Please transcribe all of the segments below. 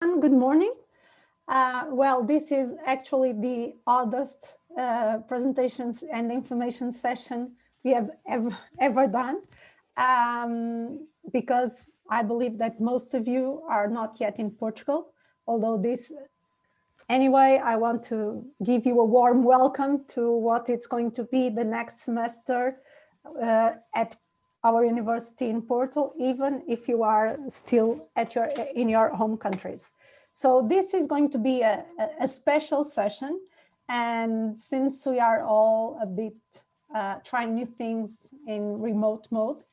Good morning. Well, this is actually the oddest presentations and information session we have ever done, because I believe that most of you are not yet in Portugal, although anyway, I want to give you a warm welcome to what it's going to be the next semester at our university in Porto, even if you are still in your home countries. So this is going to be a special session. And since we are all a bit trying new things in remote mode,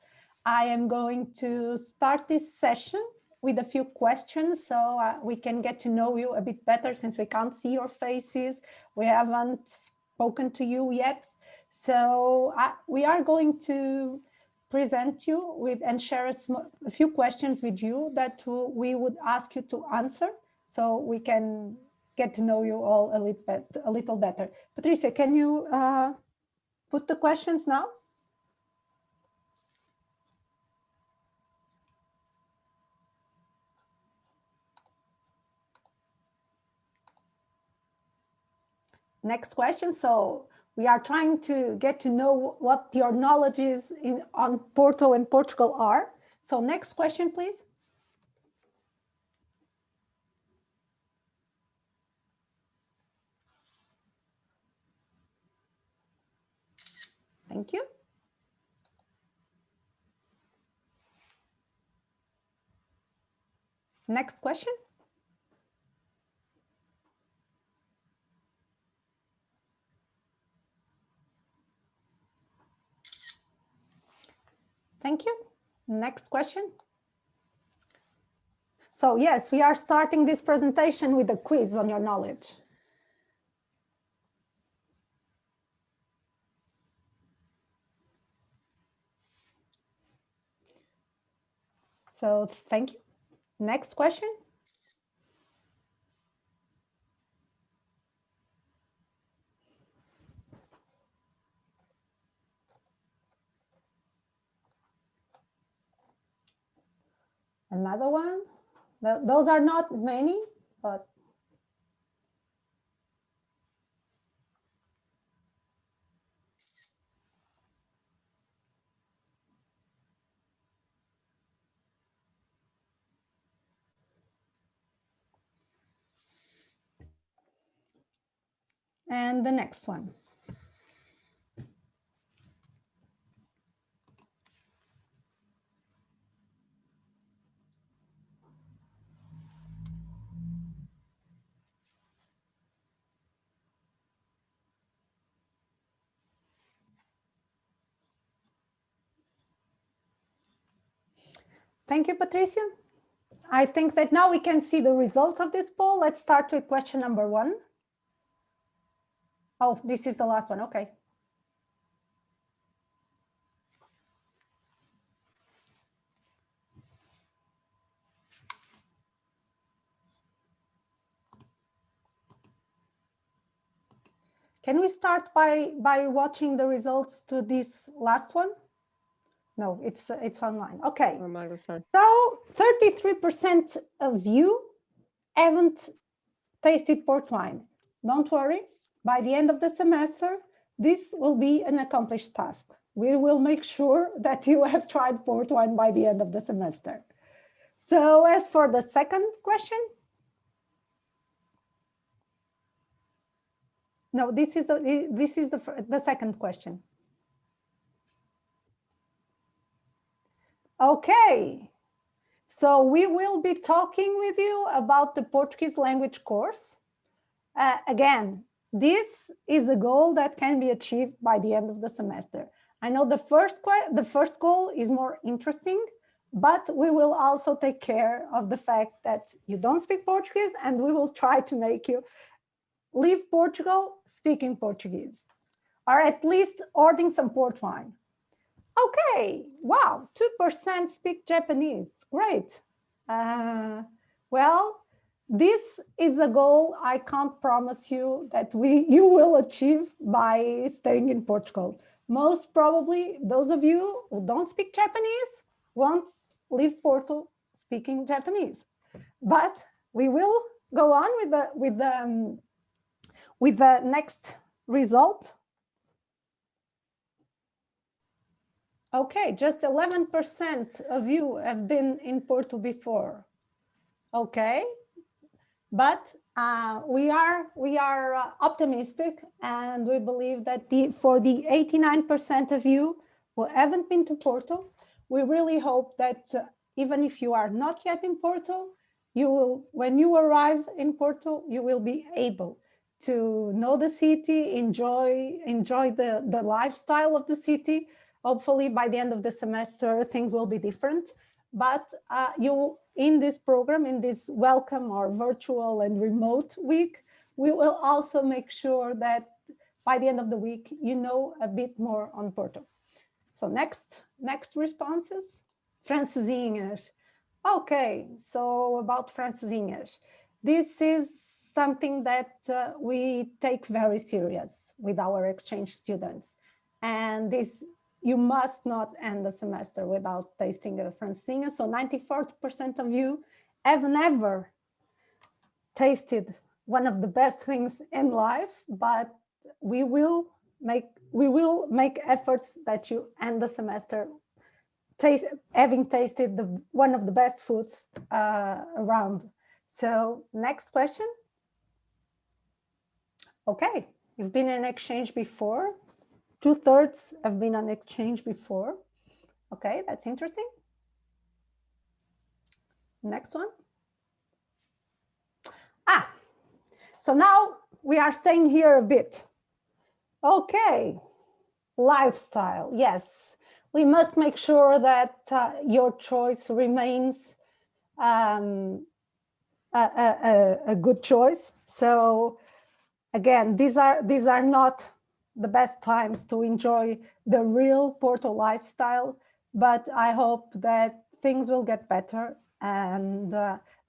I am going to start this session with a few questions so we can get to know you a bit better, since we can't see your faces. We haven't spoken to you yet. So we are going to present you with and share a few questions with you that we would ask you to answer, so we can get to know you all a little better. Patricia, can you put the questions now? Next question. So we are trying to get to know what your knowledge is on Porto and Portugal are. So next question, please. Thank you. Next question. Thank you. Next question. So yes, we are starting this presentation with a quiz on your knowledge. So thank you. Next question. Another one. Those are not many, but and the next one. Thank you, Patricia. I think that now we can see the results of this poll. Let's start with question number 1. Oh, this is the last one. Okay. Can we start by watching the results to this last one? No, it's online. Okay. So 33% of you haven't tasted port wine. Don't worry. By the end of the semester, this will be an accomplished task. We will make sure that you have tried port wine by the end of the semester. So as for the second question, no, this is the second question. Okay, so we will be talking with you about the Portuguese language course. Again, this is a goal that can be achieved by the end of the semester. I know the first goal is more interesting, but we will also take care of the fact that you don't speak Portuguese, and we will try to make you leave Portugal speaking Portuguese, or at least ordering some port wine. Okay, wow, 2% speak Japanese, great. Well, this is a goal I can't promise you that you will achieve by staying in Portugal. Most probably, those of you who don't speak Japanese won't leave Porto speaking Japanese. But we will go on with the next result. Okay, just 11% of you have been in Porto before. Okay, but we are optimistic, and we believe that for the 89% of you who haven't been to Porto, we really hope that even if you are not yet in Porto, you will, when you arrive in Porto, you will be able to know the city, enjoy the lifestyle of the city. Hopefully by the end of the semester, things will be different. But you, in this program, in this welcome or virtual and remote week, we will also make sure that by the end of the week, you know a bit more on Porto. So next responses, francesinhas. Okay, so about francesinhas. This is something that we take very serious with our exchange students. And this, you must not end the semester without tasting a francesinha. So 94% of you have never tasted one of the best things in life, but we will make efforts that you end the semester having tasted one of the best foods around. So next question. Okay, you've been in exchange before. 2/3 have been on exchange before. Okay, that's interesting. Next one. So now we are staying here a bit. Okay, lifestyle. Yes, we must make sure that your choice remains a good choice. So again, these are not the best times to enjoy the real Porto lifestyle, but I hope that things will get better, and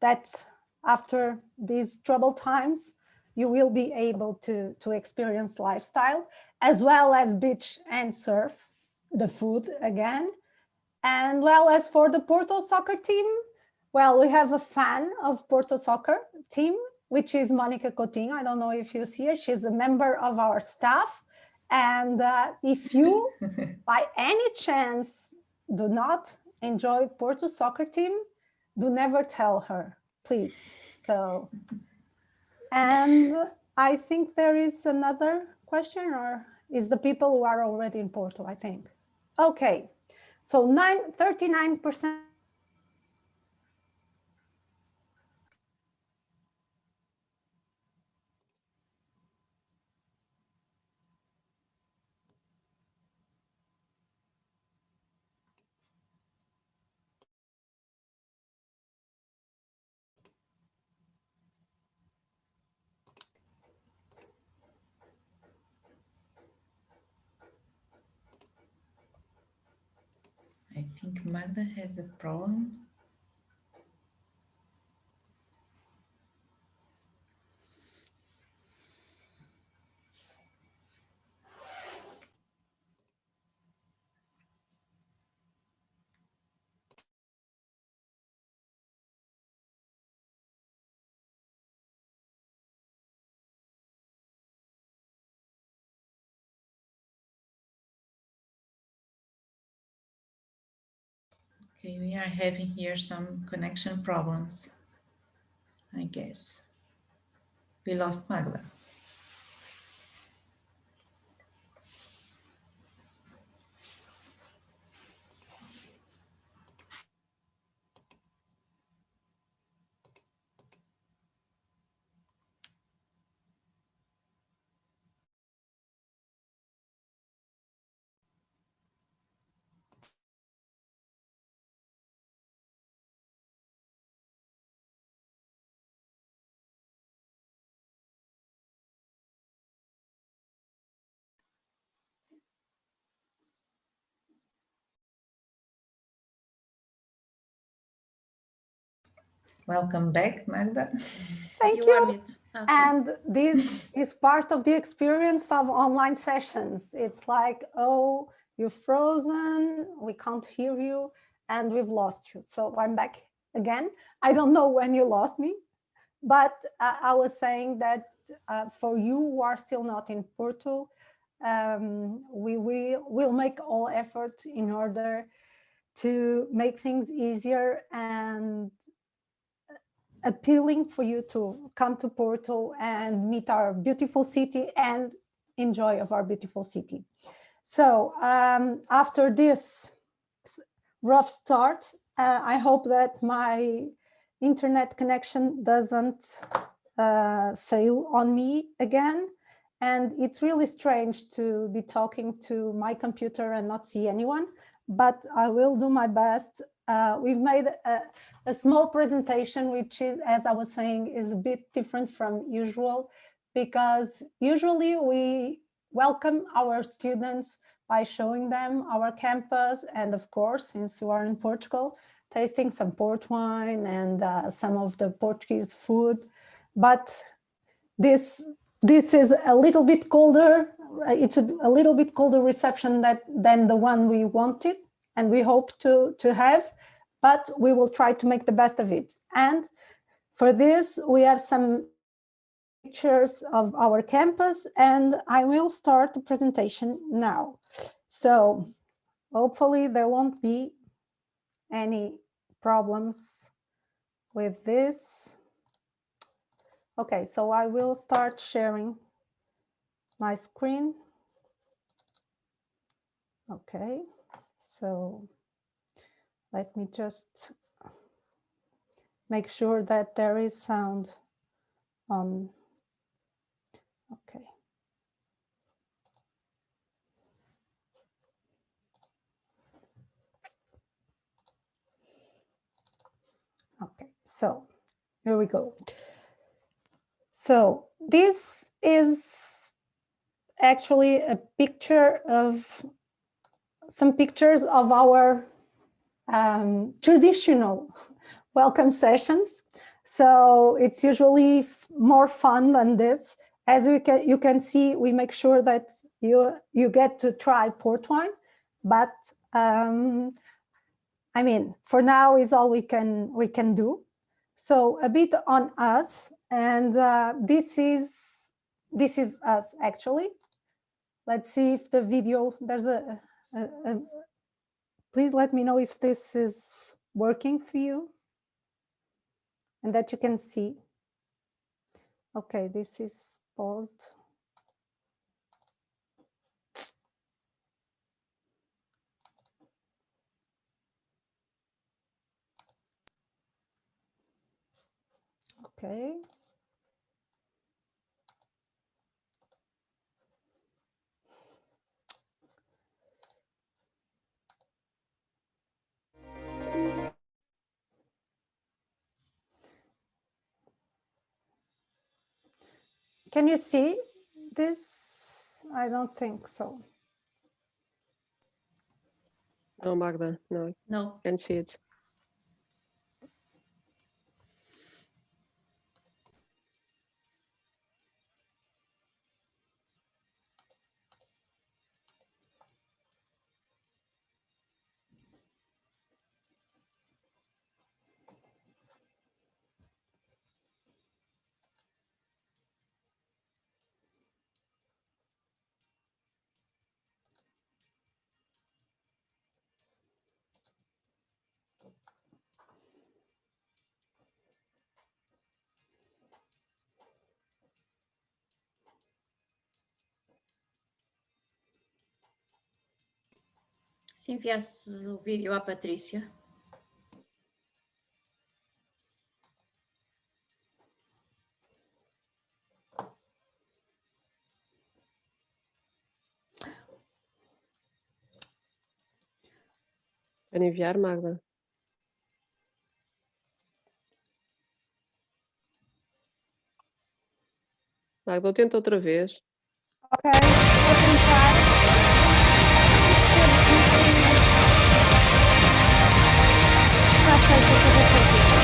that after these troubled times, you will be able to experience lifestyle, as well as beach and surf, the food again. And well, as for the Porto soccer team, well, we have a fan of Porto soccer team, which is Monica Coutinho. I don't know if you see her. She's a member of our staff. And if you, by any chance, do not enjoy Porto soccer team, do never tell her, please. So, and I think there is another question, or is the people who are already in Porto, I think. Okay, so 39%. I think Magda has a problem. Okay, we are having here some connection problems, I guess. We lost Magda. Welcome back, Magda. Thank you. Okay. And this is part of the experience of online sessions. It's like, oh, you're frozen, we can't hear you, and we've lost you. So I'm back again. I don't know when you lost me. But I was saying that for you who are still not in Porto, we'll make all efforts in order to make things easier and appealing for you to come to Porto and meet our beautiful city and enjoy of our beautiful city. So after this rough start, I hope that my internet connection doesn't fail on me again. And it's really strange to be talking to my computer and not see anyone, but I will do my best. We've made a small presentation, which is, as I was saying, is a bit different from usual, because usually we welcome our students by showing them our campus. And of course, since you are in Portugal, tasting some port wine and some of the Portuguese food. But this is a little bit colder. It's a little bit colder reception than the one we wanted and we hope to have, but we will try to make the best of it. And for this, we have some pictures of our campus, and I will start the presentation now. So hopefully there won't be any problems with this. Okay, so I will start sharing my screen. Okay, so let me just make sure that there is sound on. Okay. Okay, so here we go. So this is actually a picture of some pictures of our traditional welcome sessions. So it's usually more fun than this. As you can see, we make sure that you get to try port wine, but I mean, for now is all we can do. So a bit on us, and this is us actually. Let's see if the video, there's please let me know if this is working for you and that you can see. Okay, this is paused. Okay. Can you see this? I don't think so. No, Magda, no, No. can't see it. Se enviasses o vídeo à Patrícia. Para enviar, Magda. Magda, tenta outra vez. Ok, vou tentar. Já sei o que eu vou fazer.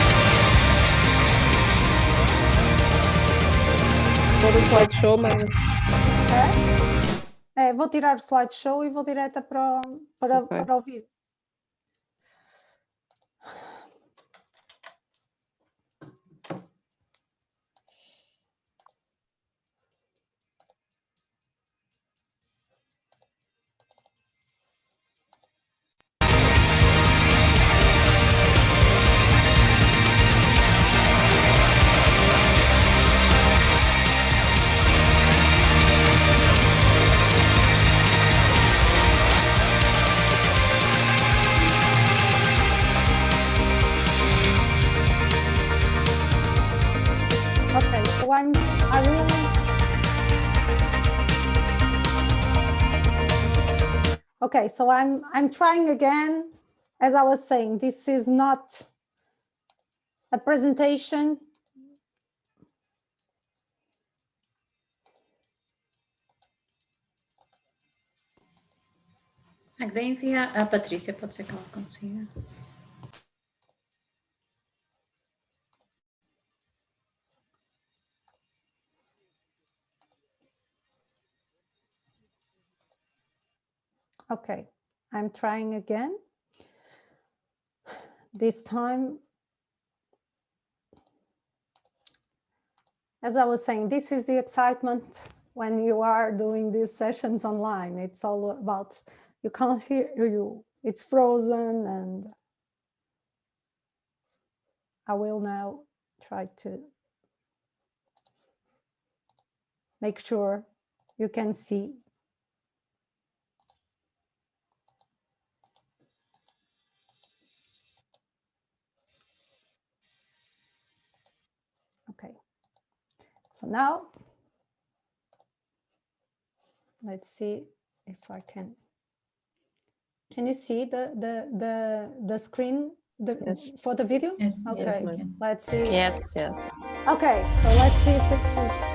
Pôr o slideshow, Magda. Vou tirar o slideshow e vou direta para o vídeo. I will. Okay, so I'm trying again. As I was saying, this is not a presentation. Magda, envia a Patrícia, pode ser que ela consiga. Okay, I'm trying again. This time, as I was saying, this is the excitement when you are doing these sessions online. It's all about, you can't hear you, it's frozen, and I will now try to make sure you can see. Okay, so now let's see if I can. Can you see the screen Yes. for the video? Yes, Okay, yes, we can. let's see. Yes, yes. Okay, so let's see if this is.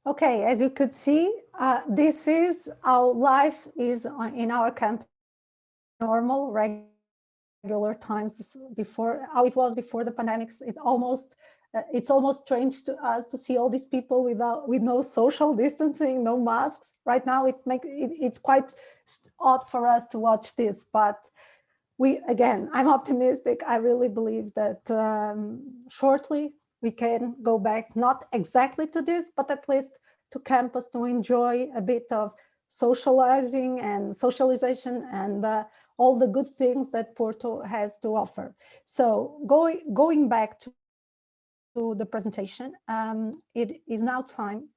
Okay, as you could see, this is how life is in our camp, normal, regular times before, how it was before the pandemics. It's almost strange to us to see all these people with no social distancing, no masks. Right now, it's quite odd for us to watch this, but I'm optimistic. I really believe that shortly we can go back, not exactly to this, but at least to campus to enjoy a bit of socializing and socialization and all the good things that Porto has to offer. So going back to the presentation, it is now time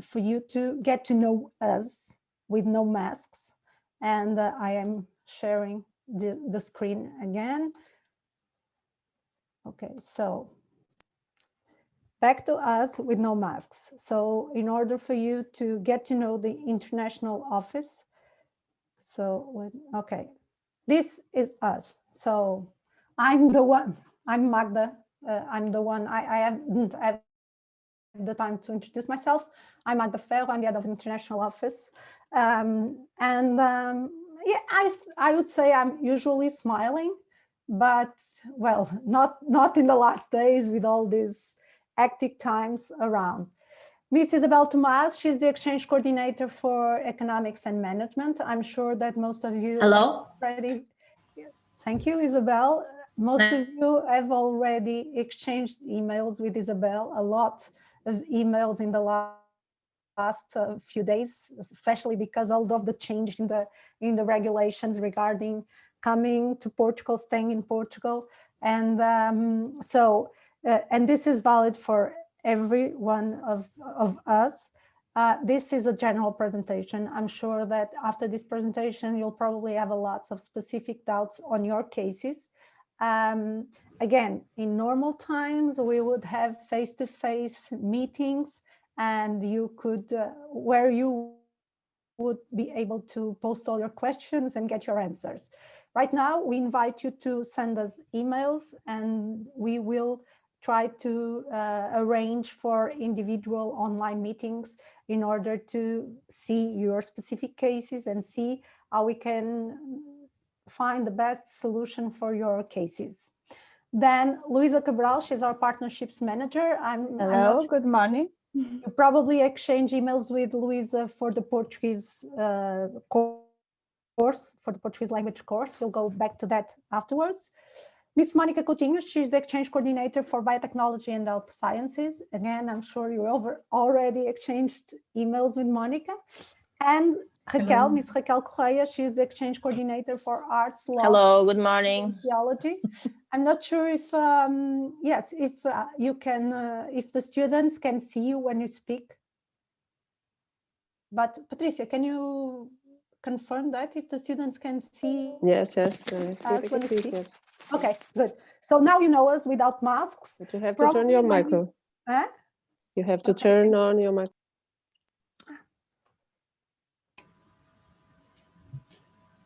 for you to get to know us with no masks. And I am sharing the screen again. Okay, so back to us with no masks. So in order for you to get to know the international office, okay, this is us. So I'm Magda. I'm the one, I didn't have the time to introduce myself. I'm Magda Ferro, I'm the head of the international office. Yeah, I would say I'm usually smiling, but well, not in the last days with all these hectic times around. Miss Isabel Tomás, she's the exchange coordinator for economics and management. I'm sure that most of you Hello. already, thank you, Isabel. Most of you have already exchanged emails with Isabel, a lot of emails in the last few days, especially because all of the change in the regulations regarding coming to Portugal, staying in Portugal. And and this is valid for every one of us. This is a general presentation. I'm sure that after this presentation, you'll probably have a lot of specific doubts on your cases. Again, in normal times, we would have face-to-face meetings, and you could, where you would be able to post all your questions and get your answers. Right now, we invite you to send us emails, and we will try to arrange for individual online meetings in order to see your specific cases and see how we can find the best solution for your cases. Then Luisa Cabral, she's our partnerships manager. Hello, good morning. You probably exchange emails with Luisa for the Portuguese course, for the Portuguese language course. We'll go back to that afterwards. Miss Monica Coutinho, she's the exchange coordinator for biotechnology and health sciences. Again, I'm sure you already exchanged emails with Monica. And Raquel, Miss Raquel Correia, she's the exchange coordinator for arts, law. Hello, good morning. Theology. I'm not sure if, yes, if you can, if the students can see you when you speak. But Patricia, can you confirm that if the students can see? Yes, yes. us when you speak? Yes. Okay, good. So now you know us without masks. But you have to turn your micro. You have to turn on your mic.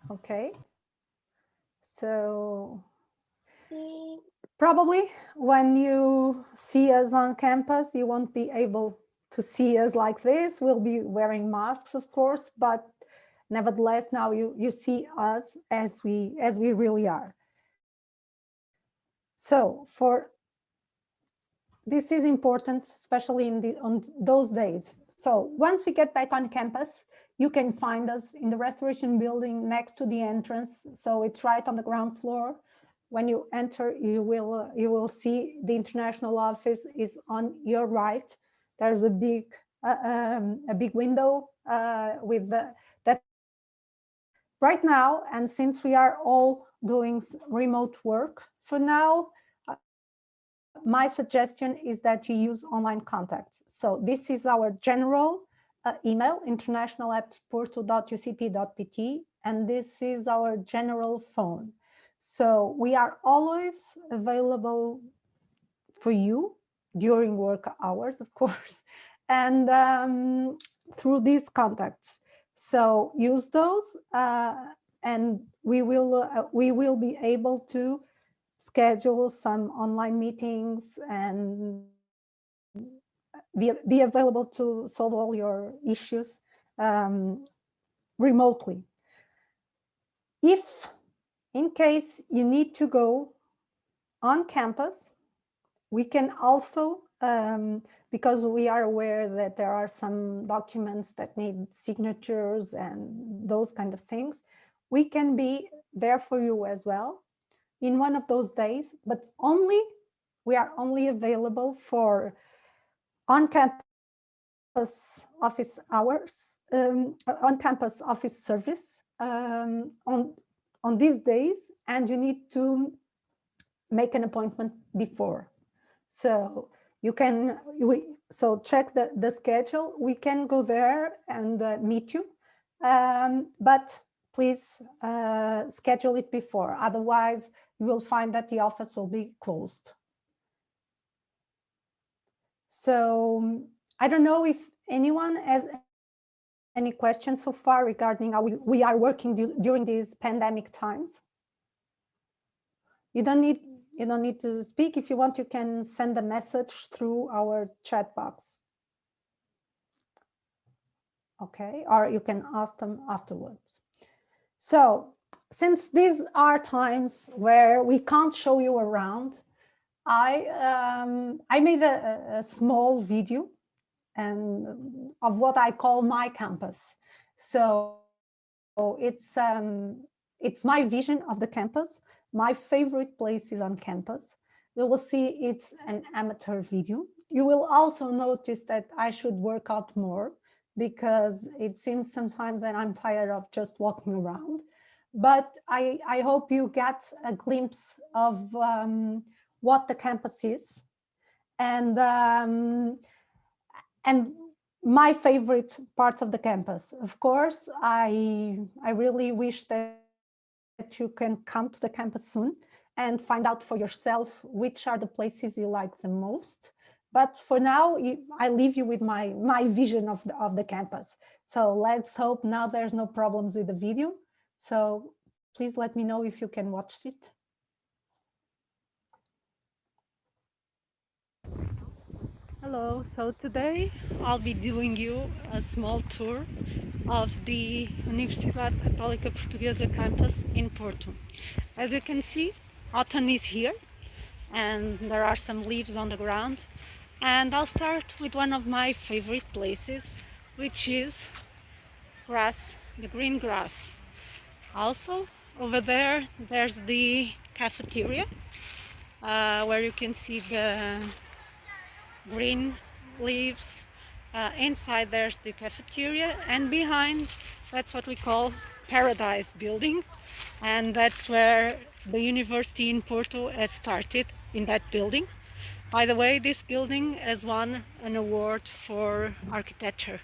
Okay. So probably when you see us on campus, you won't be able to see us like this. We'll be wearing masks, of course, but nevertheless, now you see us as we really are. So this is important, especially on those days. So once we get back on campus, you can find us in the Restoration Building next to the entrance. So it's right on the ground floor. When you enter, you will see the international office is on your right. There's a big window with that. Right now, and since we are all doing remote work for now, my suggestion is that you use online contacts. So this is our general email, international@porto.ucp.pt, and this is our general phone. So we are always available for you during work hours, of course, and through these contacts. So use those, and we will be able to schedule some online meetings and be available to solve all your issues remotely. If in case you need to go on campus, we can also, because we are aware that there are some documents that need signatures and those kind of things, we can be there for you as well in one of those days, but we are only available for on-campus office hours, on-campus office service on these days, and you need to make an appointment before. So you can, so check the schedule. We can go there and meet you, but please schedule it before. Otherwise, you will find that the office will be closed. So I don't know if anyone has any questions so far regarding how we are working during these pandemic times. You don't need to speak. If you want, you can send a message through our chat box. Okay, or you can ask them afterwards. So since these are times where we can't show you around, I made a small video and of what I call my campus. So it's my vision of the campus. My favorite places on campus. You will see it's an amateur video. You will also notice that I should work out more because it seems sometimes that I'm tired of just walking around. But I hope you get a glimpse of what the campus is and my favorite parts of the campus. Of course, I really wish that you can come to the campus soon and find out for yourself which are the places you like the most. But for now, I leave you with my vision of the campus. So let's hope now there's no problems with the video. So please let me know if you can watch it. Hello, so today I'll be doing you a small tour of the Universidade Católica Portuguesa campus in Porto. As you can see, autumn is here and there are some leaves on the ground. And I'll start with one of my favorite places, which is grass, the green grass. Also, over there, there's the cafeteria, where you can see the green leaves. Inside there's the cafeteria, and behind, that's what we call Paradise Building, and that's where the university in Porto has started, in that building. By the way, this building has won an award for architecture,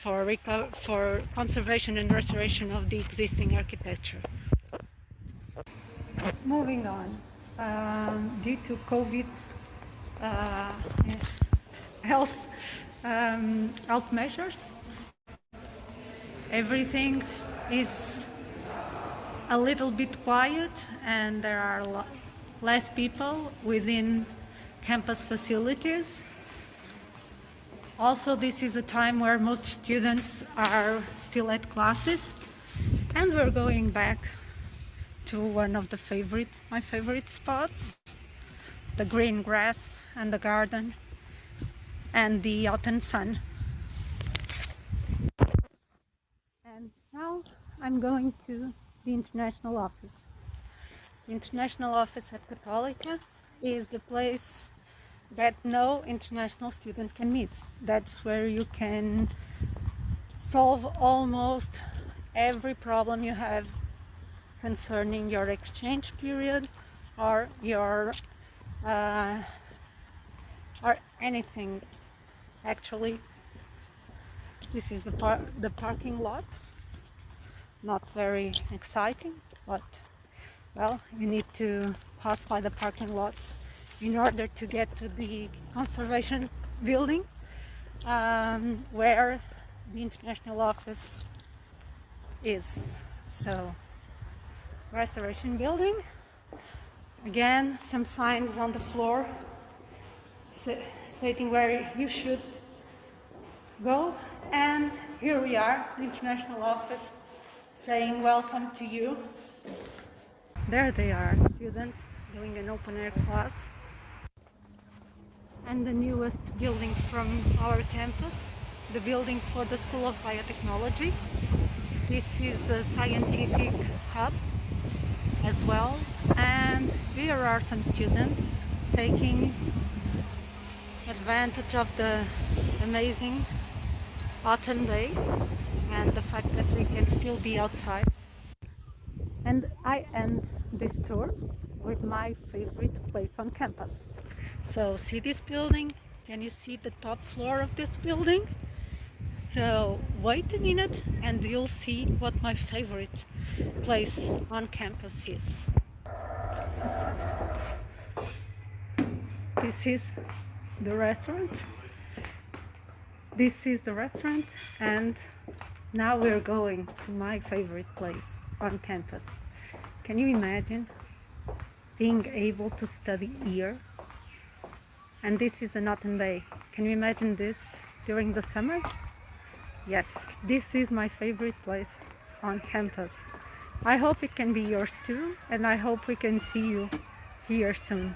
for conservation and restoration of the existing architecture. Moving on, due to COVID health measures, everything is a little bit quiet and there are less people within campus facilities. Also, this is a time where most students are still at classes, and we're going back to one of my favorite spots, the green grass and the garden and the autumn sun. And now I'm going to the international office. The international office at Católica is the place that no international student can miss. That's where you can solve almost every problem you have concerning your exchange period or your or anything. Actually, this is the parking lot. Not very exciting, but well, you need to pass by the parking lot in order to get to the conservation building, where the international office is. So, restoration building. Again, some signs on the floor stating where you should go And here we are, the International Office, saying welcome to you. There they are, students doing an open air class. And the newest building from our campus, the building for the School of Biotechnology. This is a scientific hub as well. And here are some students taking advantage of the amazing autumn day and the fact that we can still be outside. And I end this tour with my favorite place on campus. So see this building? Can you see the top floor of this building? So wait a minute and you'll see what my favorite place on campus is. This is the restaurant. This is the restaurant, and now we're going to my favorite place on campus. Can you imagine being able to study here? And this is an autumn day. Can you imagine this during the summer? Yes, this is my favorite place on campus. I hope it can be yours too, and I hope we can see you here soon.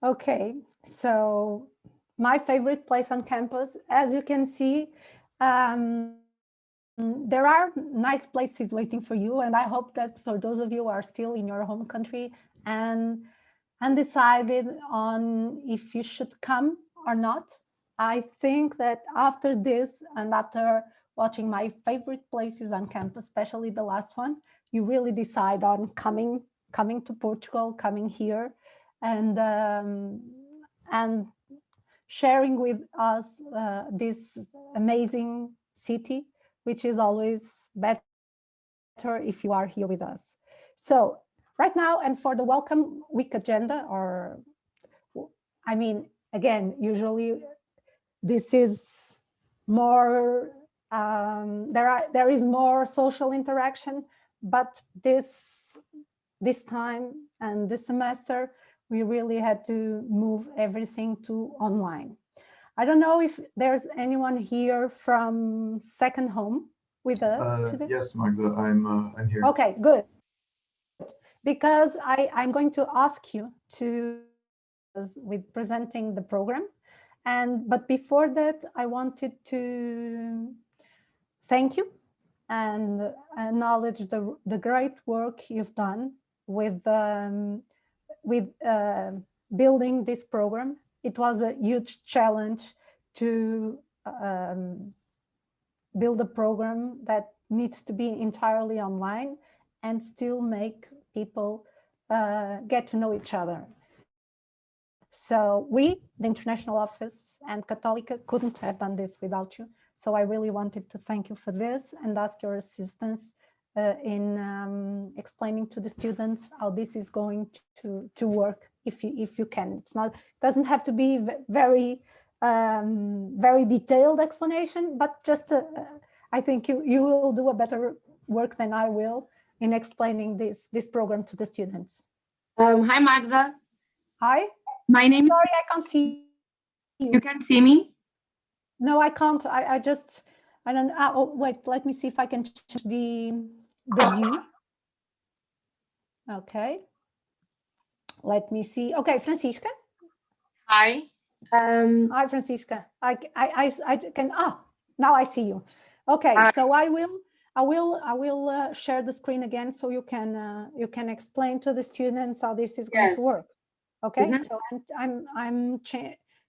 Okay, so my favorite place on campus, as you can see, there are nice places waiting for you, and I hope that for those of you who are still in your home country and undecided on if you should come or not, I think that after this and after watching my favorite places on campus, especially the last one, you really decide on coming to Portugal, coming here, and sharing with us this amazing city, which is always better if you are here with us. So right now, and for the Welcome Week agenda, or I mean, again, usually this is more, there is more social interaction, but this time and this semester, we really had to move everything to online. I don't know if there's anyone here from Second Home with us today. Yes, Magda, I'm here. Okay, good. Because I'm going to ask you to, with presenting the program, but before that, I wanted to thank you and acknowledge the great work you've done with building this program. It was a huge challenge to build a program that needs to be entirely online and still make people get to know each other. So we, the International Office and Católica, couldn't have done this without you. So I really wanted to thank you for this and ask your assistance in explaining to the students how this is going to work, if you can. It doesn't have to be very very detailed explanation, but just I think you will do a better work than I will in explaining this program to the students. Hi, Magda. Hi. My name is... Sorry, I can't see you. You can see me? No, I can't. I don't. Oh, wait. Let me see if I can change the view. Okay. Let me see. Okay, Francisca. Hi. Hi, Francisca. I can. Now I see you. Okay, so I will share the screen again so you can explain to the students how this is going to work. Okay, so I'm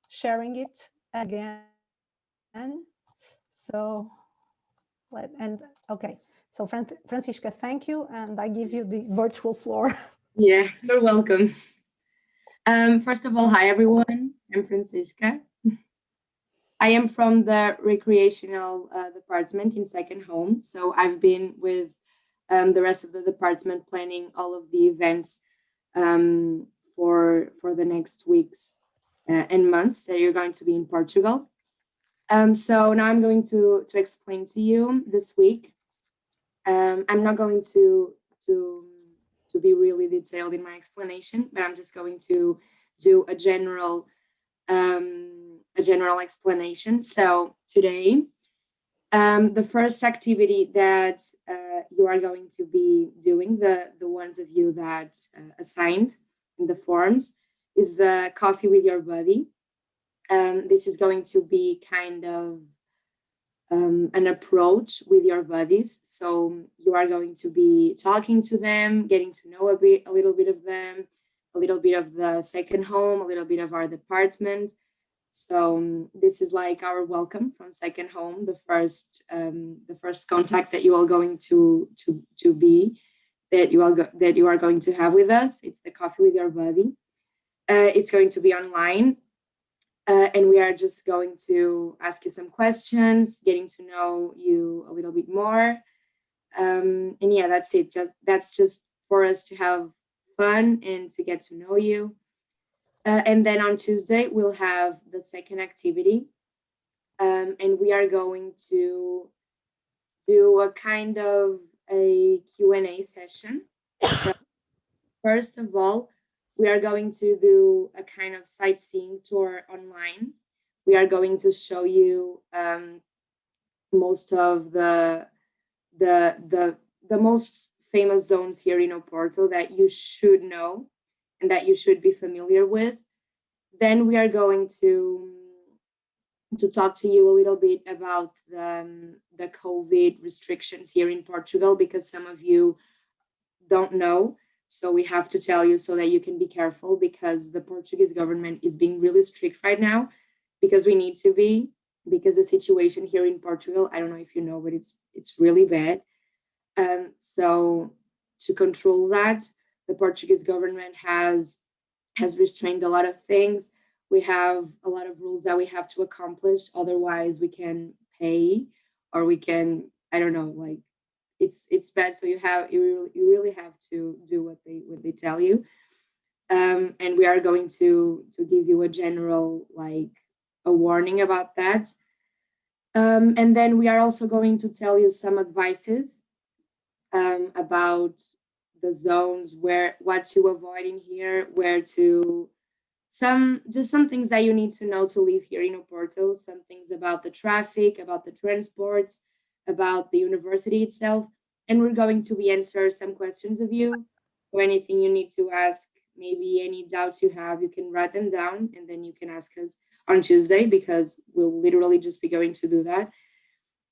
sharing it again. So okay. So Francisca, thank you, and I give you the virtual floor. Yeah, you're welcome. First of all, hi everyone. I'm Francisca. I am from the recreational department in Second Home. So I've been with the rest of the department planning all of the events for the next weeks and months that you're going to be in Portugal. So now I'm going to explain to you this week. I'm not going to be really detailed in my explanation, but I'm just going to do a general a general explanation. So today, the first activity that you are going to be doing, the ones of you that assigned in the forms, is the coffee with your buddy. This is going to be kind of an approach with your buddies. So you are going to be talking to them, getting to know a little bit of them, a little bit of the second home, a little bit of our department. So this is like our welcome from second home, the first contact that you are going to be, that you are going to have with us. It's the coffee with your buddy. It's going to be online. And we are just going to ask you some questions, getting to know you a little bit more. And yeah, that's it. That's just for us to have fun and to get to know you. And then on Tuesday, we'll have the second activity. And we are going to do a kind of a Q&A session. So first of all, we are going to do a kind of sightseeing tour online. We are going to show you most of the most famous zones here in Porto that you should know and that you should be familiar with. Then we are going to talk to you a little bit about the COVID restrictions here in Portugal, because some of you don't know. So we have to tell you so that you can be careful, because the Portuguese government is being really strict right now, because we need to be, because the situation here in Portugal, I don't know if you know, but it's really bad. So to control that, the Portuguese government has restrained a lot of things. We have a lot of rules that we have to accomplish. Otherwise, we can pay, or we can, I don't know, like, it's bad. So you really have to do what they tell you. And we are going to give you a general, like, a warning about that. And then we are also going to tell you some advices about the zones, what to avoid in here, some things that you need to know to live here in Porto, some things about the traffic, about the transports, about the university itself. And we're going to be answer some questions of you. So anything you need to ask, maybe any doubts you have, you can write them down, and then you can ask us on Tuesday, because we'll literally just be going to do that.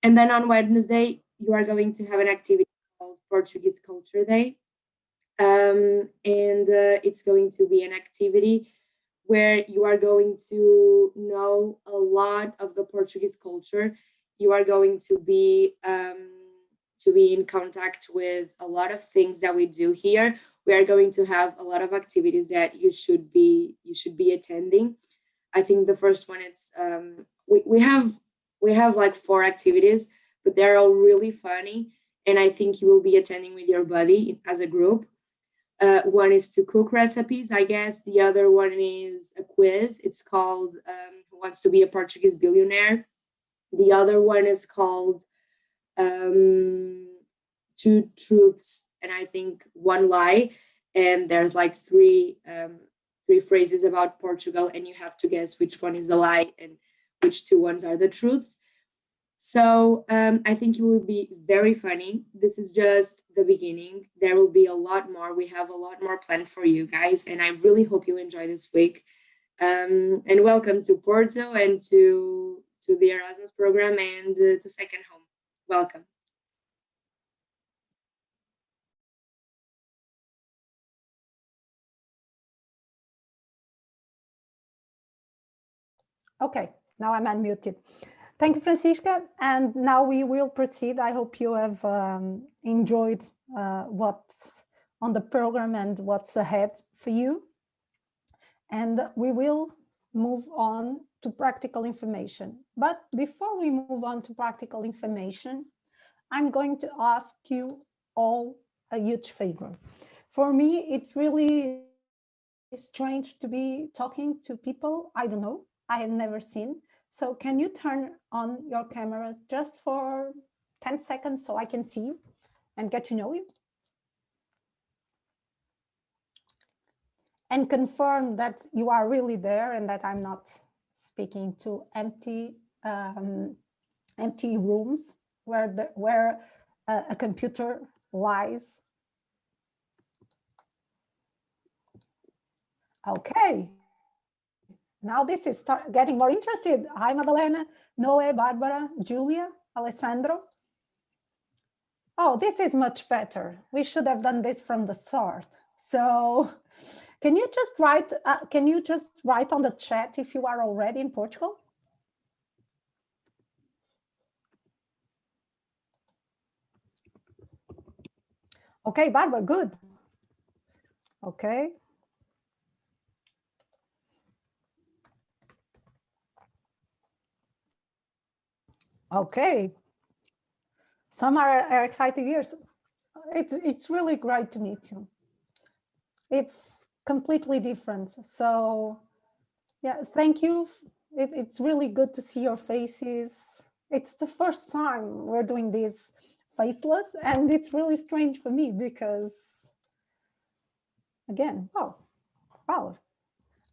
And then on Wednesday, you are going to have an activity called Portuguese Culture Day. And it's going to be an activity where you are going to know a lot of the Portuguese culture. You are going to be in contact with a lot of things that we do here. We are going to have a lot of activities that you should be attending. I think the first one is we have like 4 activities, but they're all really funny, and I think you will be attending with your buddy as a group. One is to cook recipes, I guess. The other one is a quiz. It's called Who Wants to Be a Portuguese Billionaire? The other one is called 2 Truths and I think 1 Lie. And there's like 3 phrases about Portugal, and you have to guess which one is a lie and which 2 ones are the truths. So I think it will be very funny. This is just the beginning. There will be a lot more. We have a lot more planned for you guys, and I really hope you enjoy this week. And welcome to Porto and to the Erasmus program and to Second Home. Welcome. Okay, now I'm unmuted. Thank you, Francisca. And now we will proceed. I hope you have enjoyed what's on the program and what's ahead for you. And we will move on to practical information. But before we move on to practical information, I'm going to ask you all a huge favor. For me, it's really strange to be talking to people I don't know, I have never seen. So can you turn on your cameras just for 10 seconds so I can see you and get to know you? And confirm that you are really there and that I'm not speaking to empty rooms where a computer lies. Okay. Now this is getting more interested. Hi, Madalena, Noe, Barbara, Julia, Alessandro. Oh, this is much better. We should have done this from the start. So can you just write on the chat if you are already in Portugal? Okay, Barbara, good. Okay. Okay. Some are excited ears. It's really great to meet you. It's completely different. So yeah, thank you. It's really good to see your faces. It's the first time we're doing this faceless, and it's really strange for me because, again, wow,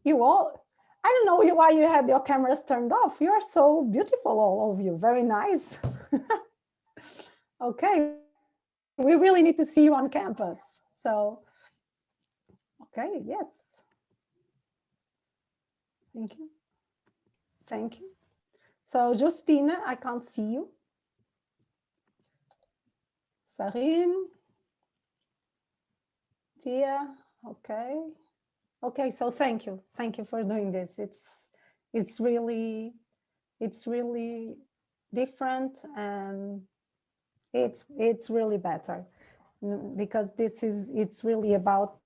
you all, I don't know why you had your cameras turned off. You are so beautiful, all of you. Very nice. Okay, we really need to see you on campus. So, okay, yes. Thank you. Thank you. So, Justina, I can't see you. Sarin. Tia, okay. Okay, so thank you. Thank you for doing this. It's really different, and it's really better because it's really about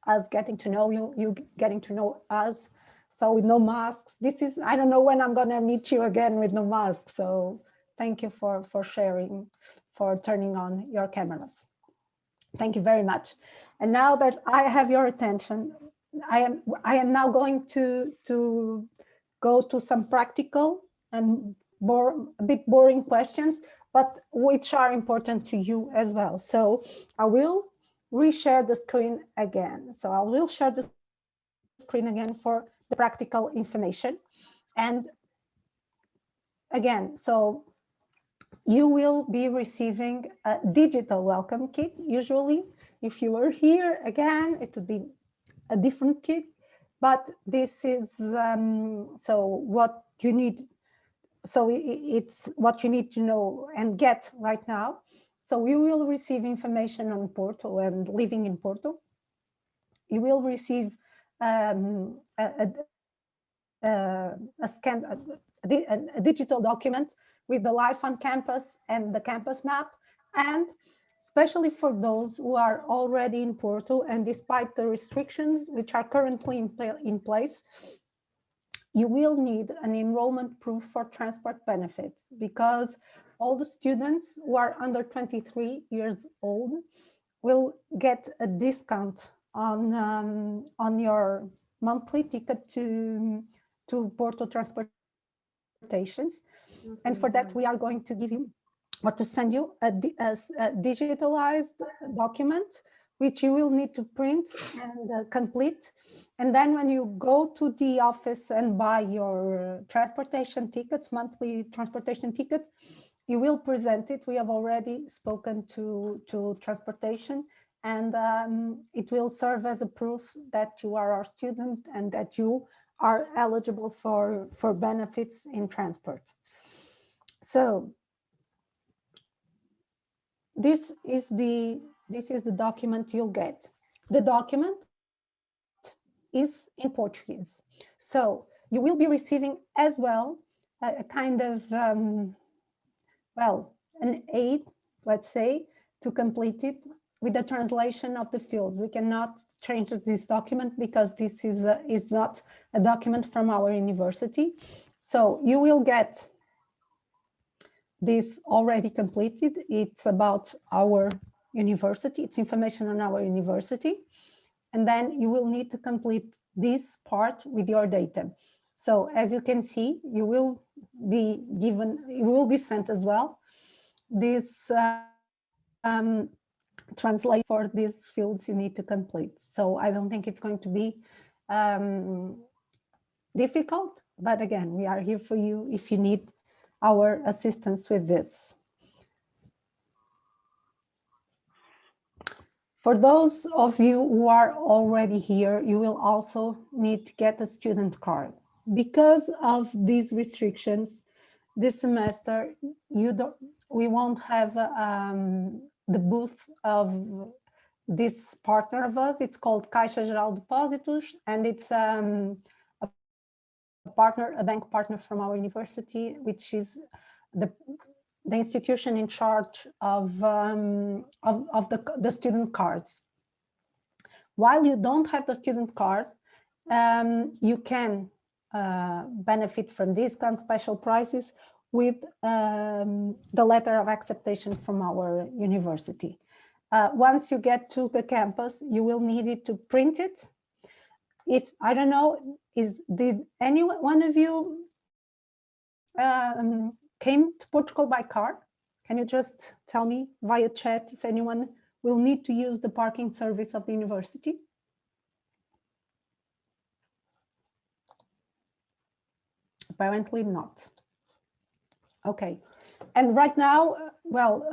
us getting to know you, you getting to know us. So with no masks, I don't know when I'm gonna meet you again with no masks. So thank you for sharing, for turning on your cameras. Thank you very much. And now that I have your attention, I am now going to go to some practical and a bit boring questions, but which are important to you as well. So I will reshare the screen again. So I will share the screen again for the practical information. And again, so you will be receiving a digital welcome kit. Usually, if you were here again, it would be a different kit, but this is so what you need. So it's what you need to know and get right now. So you will receive information on Porto and living in Porto. You will receive a digital document with the life on campus and the campus map, and especially for those who are already in Porto and despite the restrictions which are currently in place, you will need an enrollment proof for transport benefits, because all the students who are under 23 years old will get a discount on your monthly ticket to Porto transportations. And for that, we are going to give you or to send you a digitalized document, which you will need to print and complete. And then when you go to the office and buy your transportation tickets, monthly transportation tickets, you will present it. We have already spoken to transportation, and it will serve as a proof that you are our student and that you are eligible for benefits in transport. So this is the document you'll get. The document is in Portuguese. So you will be receiving as well a kind of, well, an aid, let's say, to complete it with the translation of the fields. We cannot change this document because this is not a document from our university. So you will get this already completed. It's about our university. It's information on our university. And then you will need to complete this part with your data. So as you can see, you will be given, you will be sent as well this translate for these fields you need to complete. So I don't think it's going to be difficult. But again, we are here for you if you need our assistance with this. For those of you who are already here, you will also need to get a student card. Because of these restrictions, this semester, we won't have the booth of this partner of us. It's called Caixa Geral de Depósitos, and it's a bank partner from our university, which is the institution in charge of the student cards. While you don't have the student card, you can benefit from discounts, special prices with the letter of acceptation from our university. Once you get to the campus, you will need it to print it. If, I don't know, did any one of you came to Portugal by car? Can you just tell me via chat if anyone will need to use the parking service of the university? Apparently not. Okay, and right now, well,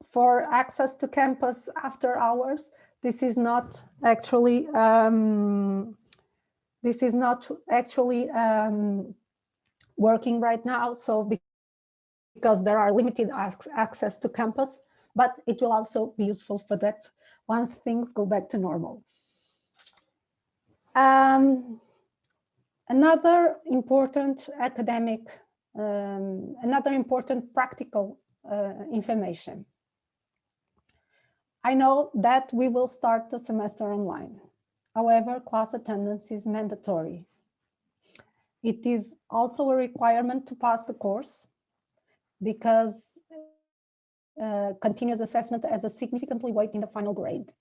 for access to campus after hours, this is not actually working right now. So because there are limited access to campus, but it will also be useful for that once things go back to normal. Another important academic, another important practical information. I know that we will start the semester online. However, class attendance is mandatory. It is also a requirement to pass the course because continuous assessment has a significantly weight in the final grade.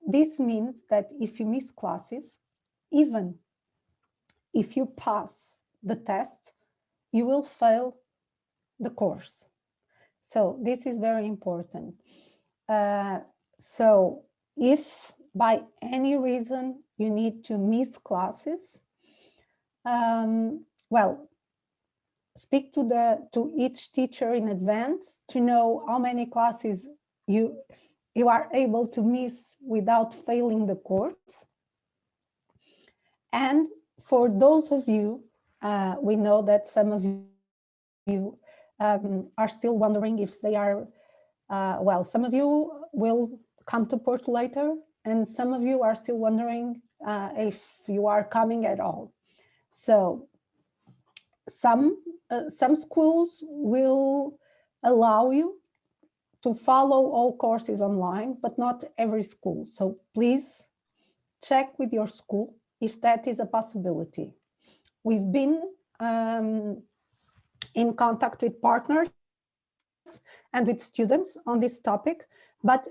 This means that if you miss classes, even if you pass the test, you will fail the course. So this is very important. So if by any reason you need to miss classes, well, speak to each teacher in advance to know how many classes you are able to miss without failing the course. And for those of you, we know that some of you are still wondering if they are, well, some of you will come to Porto later, and some of you are still wondering if you are coming at all. So some schools will allow you to follow all courses online, but not every school. So please check with your school if that is a possibility. We've been in contact with partners and with students on this topic, but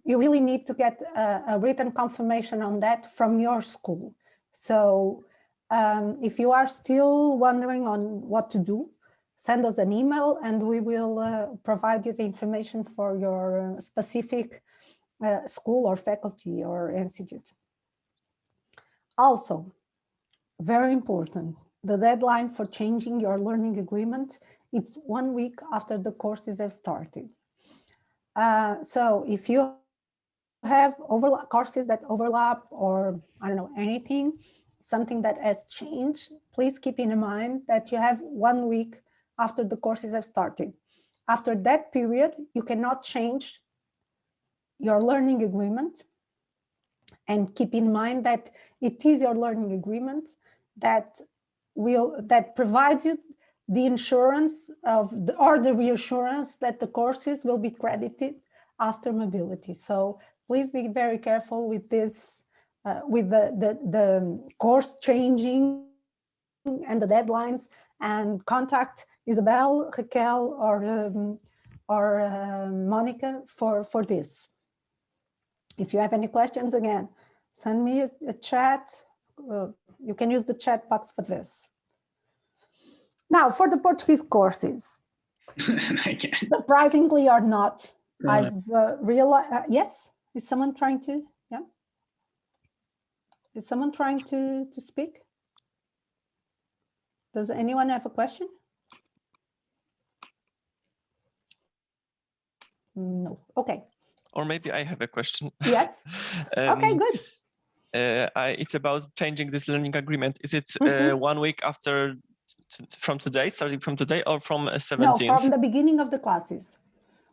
you really need to get a written confirmation on that from your school. So if you are still wondering on what to do, send us an email and we will provide you the information for your specific school or faculty or institute. Also, very important, the deadline for changing your learning agreement, it's 1 week after the courses have started. So if you have courses that overlap or I don't know, anything, something that has changed, please keep in mind that you have 1 week after the courses have started. After that period, you cannot change your learning agreement. And keep in mind that it is your learning agreement that provides you the insurance or the reassurance that the courses will be credited after mobility. So please be very careful with this, with the course changing and the deadlines, and contact Isabel, Raquel, or Monica for this. If you have any questions, again, send me a chat. You can use the chat box for this. Now, for the Portuguese courses, surprisingly or not, I've realized, yes, is someone trying to, yeah? Is someone trying to speak? Does anyone have a question? No. Okay. Or maybe I have a question. Yes. Okay, good. It's about changing this learning agreement. Is it 1 week after from today, starting from today, or from 17th? No, from the beginning of the classes.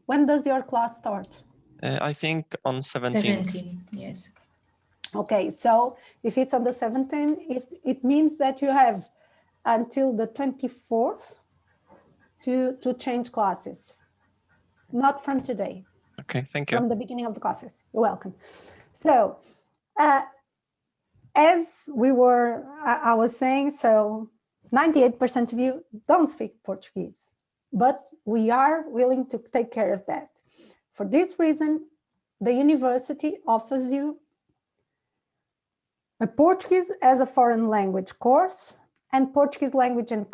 When does your class start? I think on 17th. 17, yes. Okay, so if it's on the 17th, it means that you have until the 24th to change classes. Not from today. Okay, thank you. From the beginning of the classes. You're welcome. So, as I was saying, so 98% of you don't speak Portuguese, but we are willing to take care of that. For this reason, the university offers you a Portuguese as a foreign language course and Portuguese language and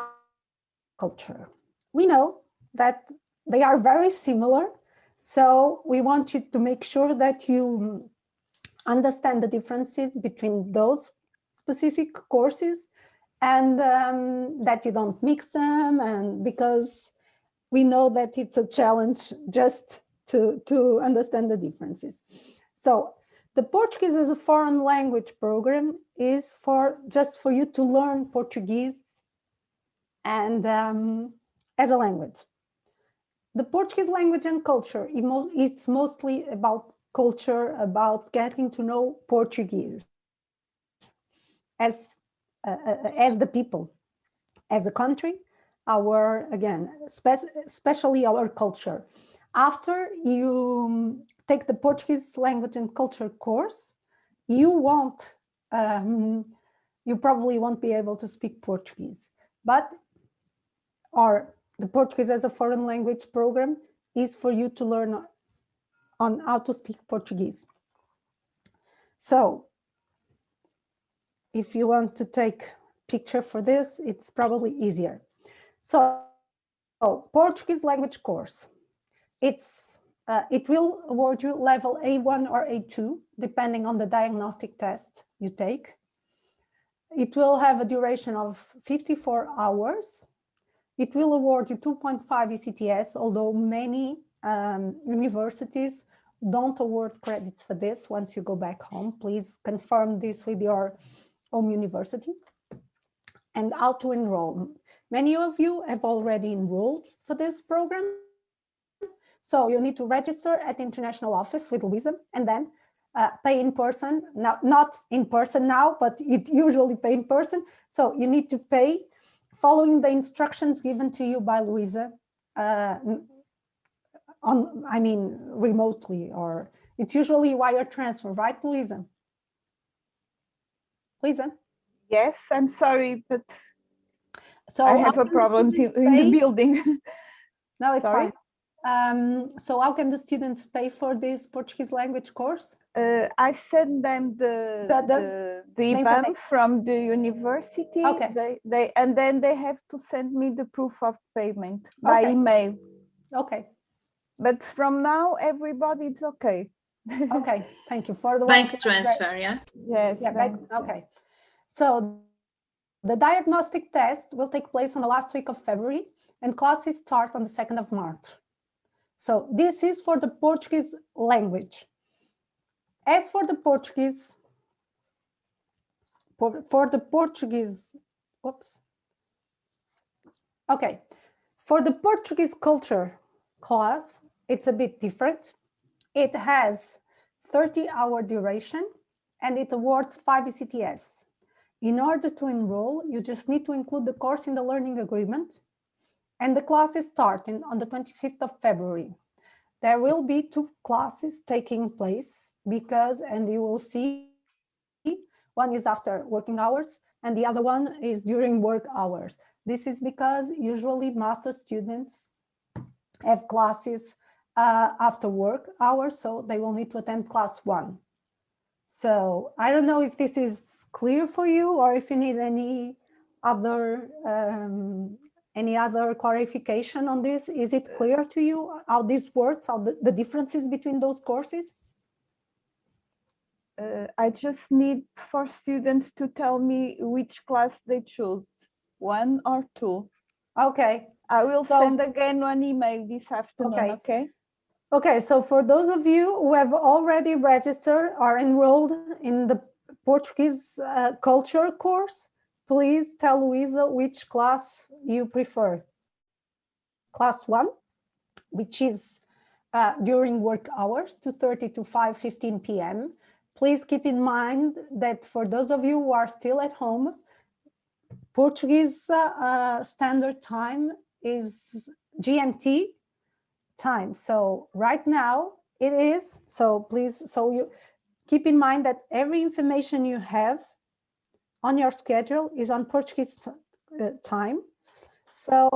culture. We know that they are very similar, so we want you to make sure that you understand the differences between those specific courses and that you don't mix them, and because we know that it's a challenge just to understand the differences. So the Portuguese as a foreign language program is just for you to learn Portuguese and as a language. The Portuguese language and culture, it's mostly about culture, about getting to know Portuguese as the people, as a country, especially our culture. After you take the Portuguese language and culture course, you probably won't be able to speak Portuguese, or the Portuguese as a foreign language program is for you to learn on how to speak Portuguese. So if you want to take a picture for this, it's probably easier. So Portuguese language course, it will award you level A1 or A2, depending on the diagnostic test you take. It will have a duration of 54 hours. It will award you 2.5 ECTS, although many universities don't award credits for this once you go back home. Please confirm this with your home university. And how to enroll. Many of you have already enrolled for this program. So you need to register at the international office with Luisa and then pay in person. Now, not in person now, but it usually pay in person. So you need to pay following the instructions given to you by Luisa, remotely, or it's usually wire transfer, right, Luisa? Luisa? Yes, I'm sorry, but so I have a problem in the building. No, it's sorry? Fine. So how can the students pay for this Portuguese language course? I send them the IBAN from the university. Okay. And then they have to send me the proof of payment by email. Okay. But from now, everybody's okay. Okay, thank you for the bank transfer, yeah? Yes. Yeah, okay. So the diagnostic test will take place on the last week of February and classes start on the 2nd of March. So this is for the Portuguese language. As for the Portuguese, oops. Okay, for the Portuguese culture class, it's a bit different. It has 30-hour duration and it awards 5 ECTS. In order to enroll, you just need to include the course in the learning agreement, and the classes start on the 25th of February. There will be 2 classes taking place and you will see, one is after working hours and the other one is during work hours. This is because usually master students have classes after work hours, so they will need to attend class 1. So I don't know if this is clear for you or if you need any other clarification on this. Is it clear to you how this works, how the differences between those courses? I just need for students to tell me which class they choose. 1 or 2. Okay. I will send again one email this afternoon, okay? Okay, so for those of you who have already registered or enrolled in the Portuguese culture course, please tell Luisa which class you prefer. Class 1, which is during work hours, 2:30 to 5:15 p.m. Please keep in mind that for those of you who are still at home, Portuguese standard time is GMT time. So right now it is, so please, so you keep in mind that every information you have on your schedule is on Portuguese time. So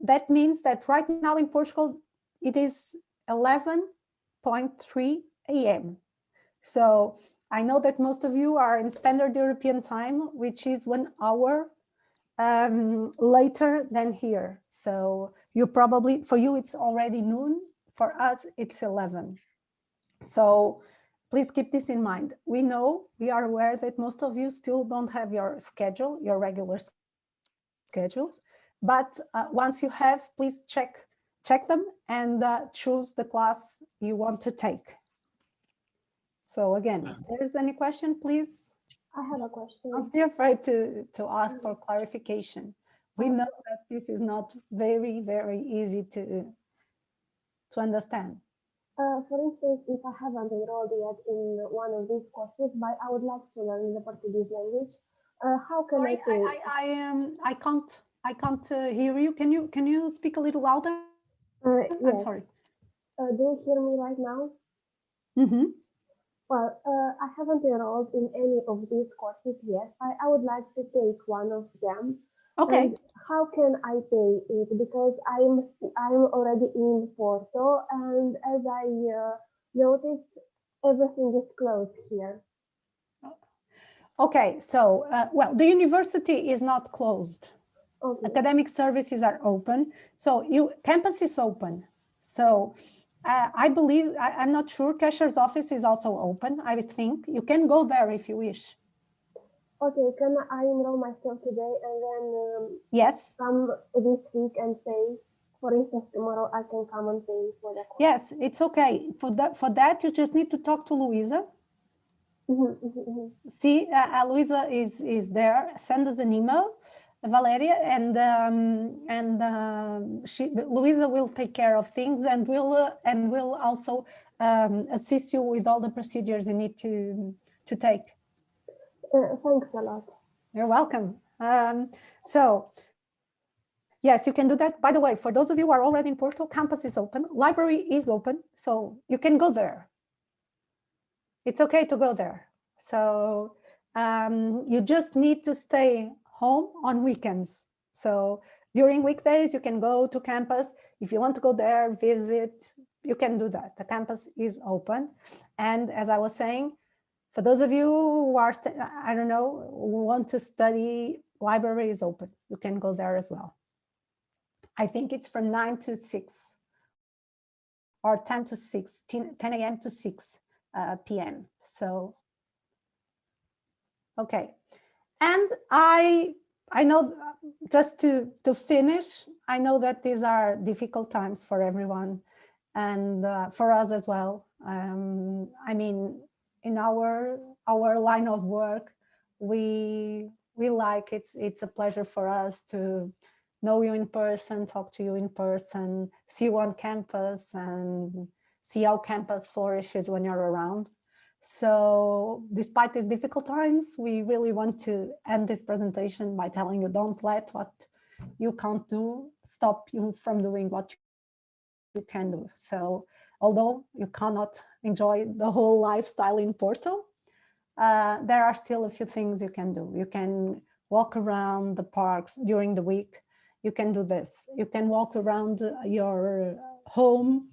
that means that right now in Portugal, it is 11:03 a.m. So I know that most of you are in Standard European time, which is 1 hour later than here. So you probably, for you, it's already noon. For us, it's 11. So please keep this in mind. We know, we are aware that most of you still don't have your schedule, your regular schedules, but once you have, please check them and choose the class you want to take. So again, if there's any question, please. I have a question. Don't be afraid to ask for clarification. We know that this is not very, very easy to understand. For instance, if I haven't enrolled yet in one of these courses, but I would like to learn the Portuguese language, how can I pay? I can't hear you. Can you speak a little louder? Yes. I'm sorry. Do you hear me right now? Mm-hmm. Well, I haven't enrolled in any of these courses yet. I would like to take one of them. Okay. And how can I pay it? Because I'm already in Porto, and as I noticed, everything is closed here. Okay, so well, the university is not closed. Okay. Academic services are open, so campus is open. So I believe, I'm not sure, cashier's office is also open. I would think you can go there if you wish. Okay, can I enroll myself today and then yes, come this week and pay? For instance, tomorrow I can come and pay for the course. Yes, it's okay. For that, you just need to talk to Luisa. See, Luisa is there. Send us an email, Valeria, and Luisa will take care of things and will also assist you with all the procedures you need to take. Thanks a lot. You're welcome. So yes, you can do that. By the way, for those of you who are already in Porto, campus is open, library is open, so you can go there. It's okay to go there. So you just need to stay home on weekends. So during weekdays, you can go to campus. If you want to go there, visit, you can do that. The campus is open. And as I was saying, for those of you who are, I don't know, who want to study, library is open. You can go there as well. I think it's from 9 to 6 or 10 to 6, 10 a.m. to 6 p.m. So, okay. And I know, just to finish, I know that these are difficult times for everyone and for us as well. I mean, in our line of work, we like it's a pleasure for us to know you in person, talk to you in person, see you on campus, and see how campus flourishes when you're around. So despite these difficult times, we really want to end this presentation by telling you, don't let what you can't do stop you from doing what you can do. So although you cannot enjoy the whole lifestyle in Porto, there are still a few things you can do. You can walk around the parks during the week. You can do this. You can walk around your home.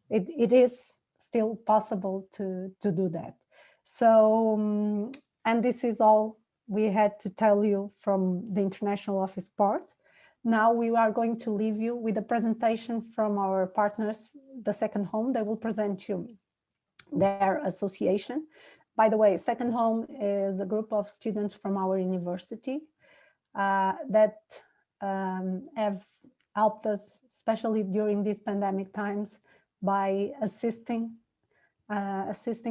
It is still possible to do that. So, and this is all we had to tell you from the international office part. Now we are going to leave you with a presentation from our partners, the Second Home. They will present you their association. By the way, Second Home is a group of students from our university. that have helped us, especially during these pandemic times, by assisting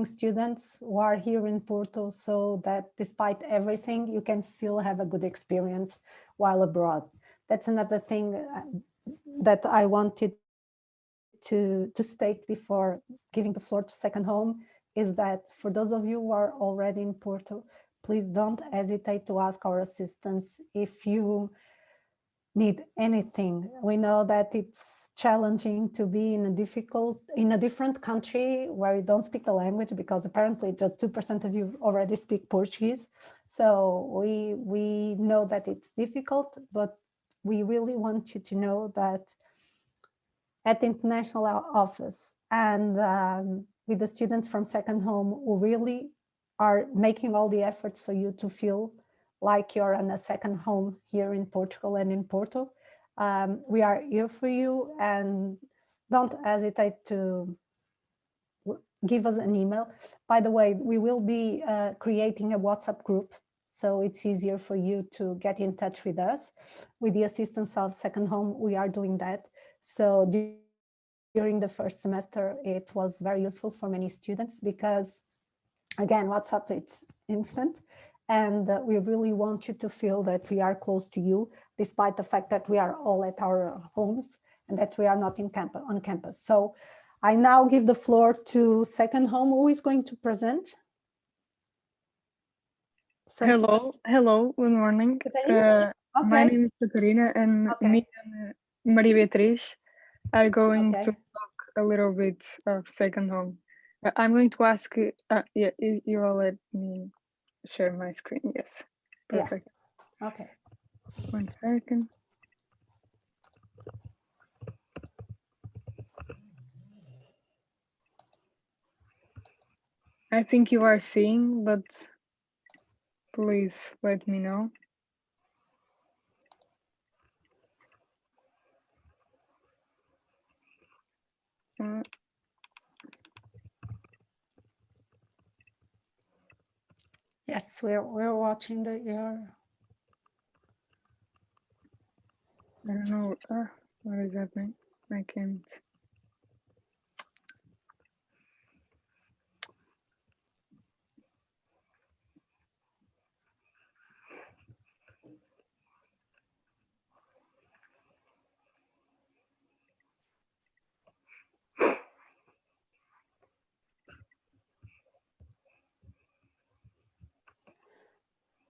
students who are here in Porto, so that despite everything, you can still have a good experience while abroad. That's another thing that I wanted to state before giving the floor to Second Home, is that for those of you who are already in Porto, please don't hesitate to ask our assistance if you need anything. We know that it's challenging to be in a different country where you don't speak the language, because apparently just 2% of you already speak Portuguese. So we know that it's difficult, but we really want you to know that at the international office and with the students from Second Home, who really are making all the efforts for you to feel like you're in a second home here in Portugal and in Porto. We are here for you, and don't hesitate to give us an email. By the way, we will be creating a WhatsApp group, so it's easier for you to get in touch with us. With the assistance of Second Home, we are doing that. So during the first semester, it was very useful for many students because, again, WhatsApp, it's instant. And we really want you to feel that we are close to you, despite the fact that we are all at our homes and that we are not on campus. So I now give the floor to Second Home, who is going to present. Hello, good morning. Okay. My name is Catarina, and me and Maria Beatriz are going to talk a little bit of Second Home. I'm going to ask, yeah, you all let me share my screen, yes. Perfect. Yeah. Okay. 1 second. I think you are seeing, but please let me know. Yes, we're watching your. I don't know what is happening. I can't.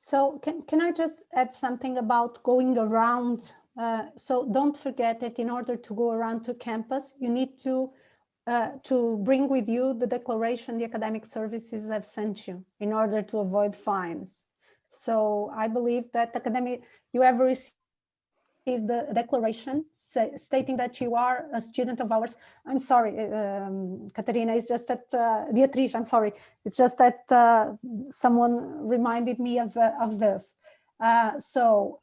So can I just add something about going around? So don't forget that in order to go around to campus, you need to bring with you the declaration the academic services have sent you in order to avoid fines. So I believe that you have received the declaration stating that you are a student of ours. I'm sorry, Catarina, it's just that, Beatriz, I'm sorry. It's just that someone reminded me of this. So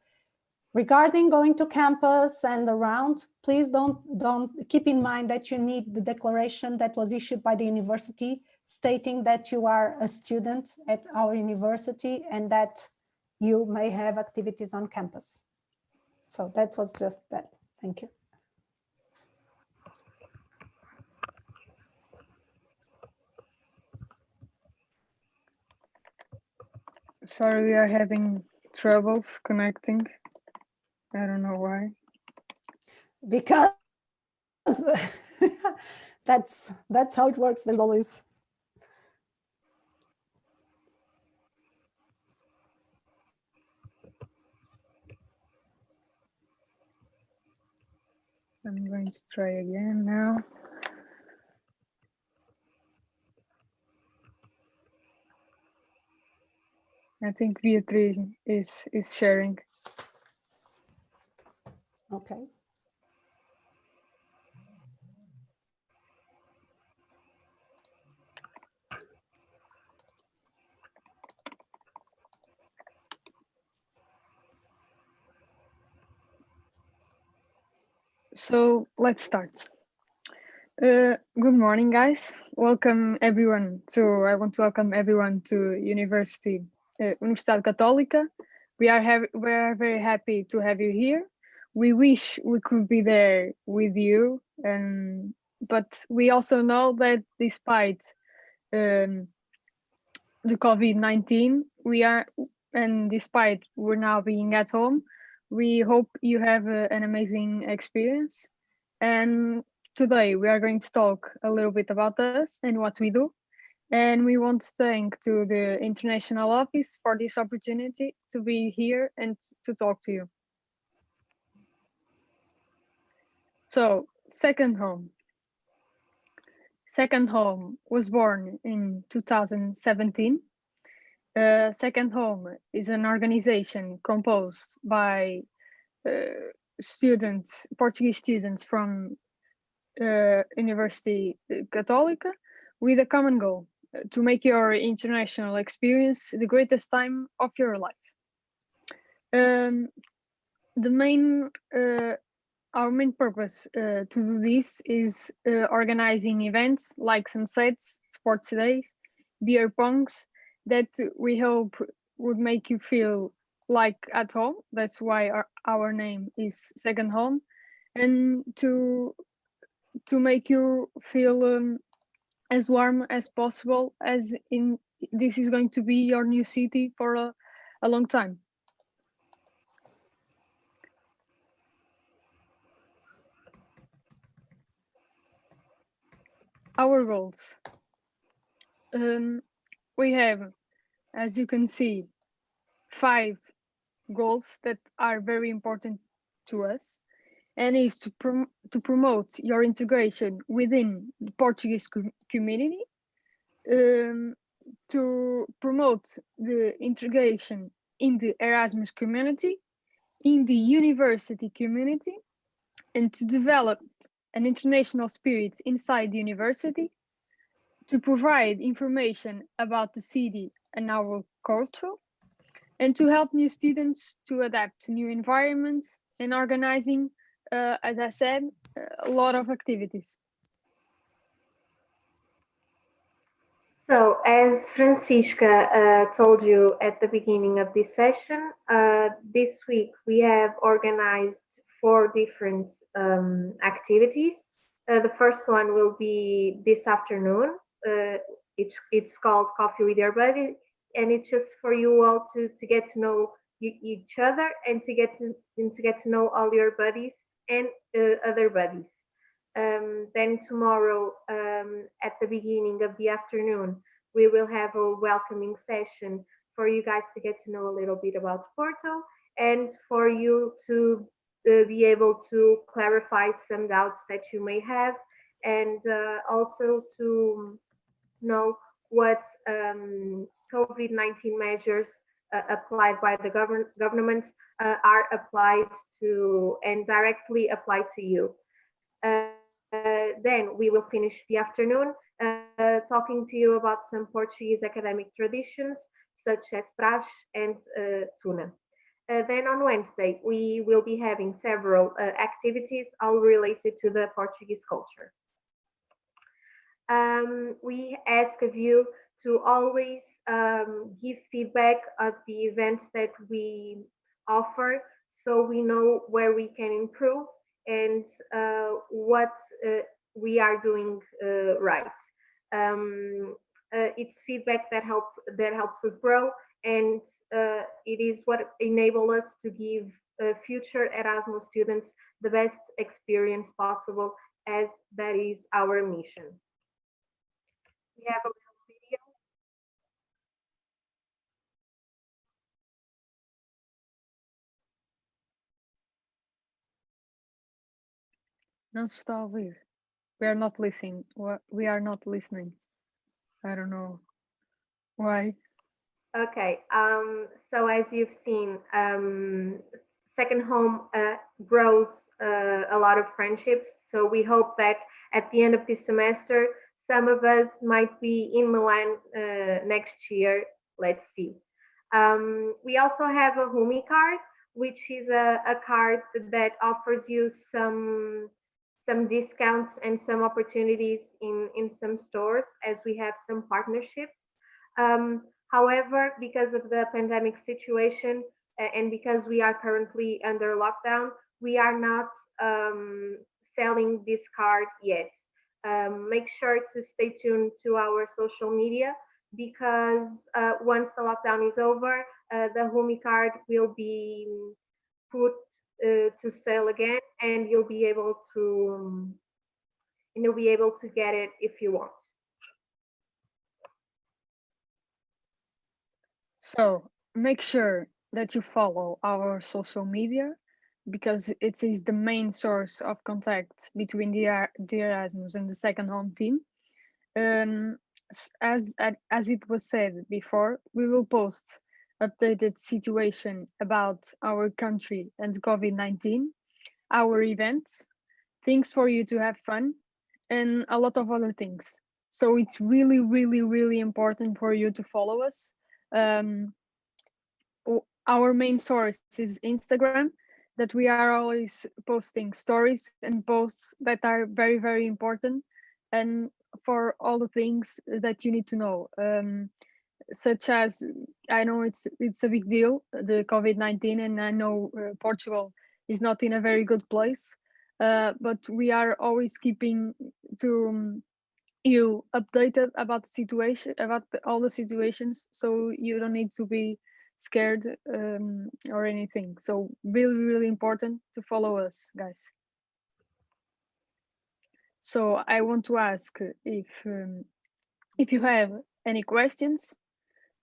regarding going to campus and around, please don't keep in mind that you need the declaration that was issued by the university stating that you are a student at our university and that you may have activities on campus. So that was just that. Thank you. Sorry, we are having troubles connecting. I don't know why. Because that's how it works. There's always. I'm going to try again now. I think Beatriz is sharing. Okay. So let's start. Good morning, guys. Welcome everyone I want to welcome everyone to Universidade Católica. we're very happy to have you here. We wish we could be there with you, but we also know that despite the COVID-19, despite we're now being at home, we hope you have an amazing experience. And today we are going to talk a little bit about us and what we do. And we want to thank to the International Office for this opportunity to be here and to talk to you. So, Second Home. Second Home was born in 2017. Second Home is an organization composed by Portuguese students from Universidade Católica with a common goal: to make your international experience the greatest time of your life. Our main purpose to do this is organizing events like sunsets, sports days, beer pongs, that we hope would make you feel like at home. That's why our name is Second Home, and to make you feel as warm as possible, as in this is going to be your new city for a long time. Our goals. We have, as you can see, 5 goals that are very important to us, and is to promote your integration within the Portuguese community, to promote the integration in the Erasmus community, in the university community, and to develop an international spirit inside the university, to provide information about the city and our culture, and to help new students to adapt to new environments, and organizing, as I said, a lot of activities. So, as Francisca told you at the beginning of this session, this week we have organized 4 different activities. The first one will be this afternoon. It's called Coffee with Your Buddy, and it's just for you all to get to know each other, and to get to know all your buddies and other buddies. Then tomorrow, at the beginning of the afternoon, we will have a welcoming session for you guys to get to know a little bit about Porto, and for you to be able to clarify some doubts that you may have, and also to know what COVID-19 measures applied by the government are applied to and directly applied to you. Then we will finish the afternoon talking to you about some Portuguese academic traditions, such as praxe and tuna. Then on Wednesday, we will be having several activities all related to the Portuguese culture. We ask of you to always give feedback of the events that we offer, so we know where we can improve and what we are doing right. It's feedback that helps us grow, and it is what enables us to give future Erasmus students the best experience possible, as that is our mission. We have a little video. Não se está a ouvir. We are not listening. We are not listening. I don't know why. Okay. So as you've seen, Second Home grows a lot of friendships. So we hope that at the end of this semester, some of us might be in Milan next year. Let's see. We also have a Humi card, which is a card that offers you some discounts and some opportunities in some stores, as we have some partnerships. However, because of the pandemic situation, and because we are currently under lockdown, we are not selling this card yet. Make sure to stay tuned to our social media, because once the lockdown is over, the Humi card will be put to sale again, and you'll be able to get it if you want. So make sure that you follow our social media, because it is the main source of contact between the Erasmus and the second home team. As it was said before, we will post updated situation about our country and COVID-19, our events, things for you to have fun, and a lot of other things. So it's really, really, really important for you to follow us. Our main source is Instagram, that we are always posting stories and posts that are very, very important, and for all the things that you need to know, such as, I know it's a big deal, the COVID-19, and I know Portugal is not in a very good place, but we are always keeping to you updated about the situation, about all the situations, so you don't need to be scared or anything. So really, really important to follow us, guys. So I want to ask if you have any questions,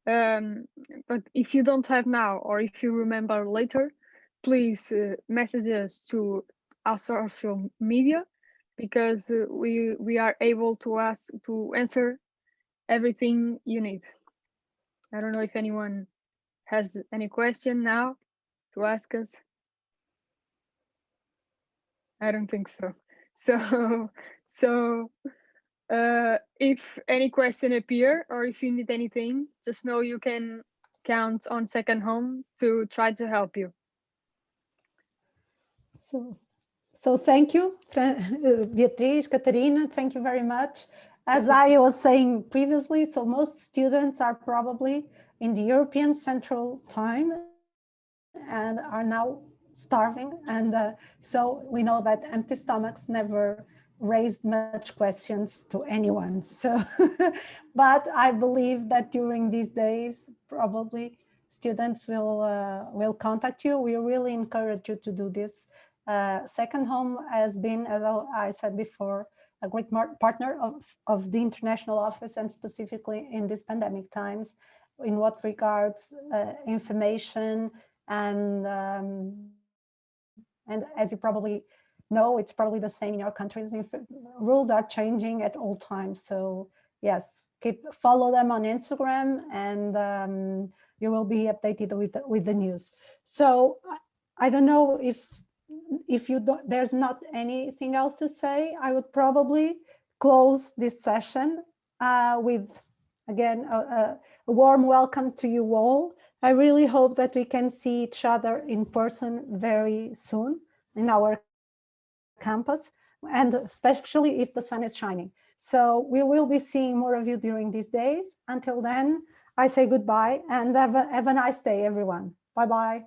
but if you don't have now, or if you remember later, please message us to our social media, because we are able to answer everything you need. I don't know if anyone has any question now to ask us. I don't think so. So if any question appear, or if you need anything, just know you can count on Second Home to try to help you. So thank you, Beatriz, Catarina, thank you very much. As I was saying previously, so most students are probably in the European Central Time and are now starving. And so we know that empty stomachs never raised much questions to anyone. So, but I believe that during these days, probably students will contact you. We really encourage you to do this. Second Home has been, as I said before, a great partner of the International Office, and specifically in these pandemic times, in what regards information and as you probably know, it's probably the same in your countries. Rules are changing at all times. So yes, follow them on Instagram, and you will be updated with the news. So I don't know if there's not anything else to say. I would probably close this session with, again, a warm welcome to you all. I really hope that we can see each other in person very soon in our campus, and especially if the sun is shining. So we will be seeing more of you during these days. Until then, I say goodbye, and have a nice day, everyone. Bye-bye.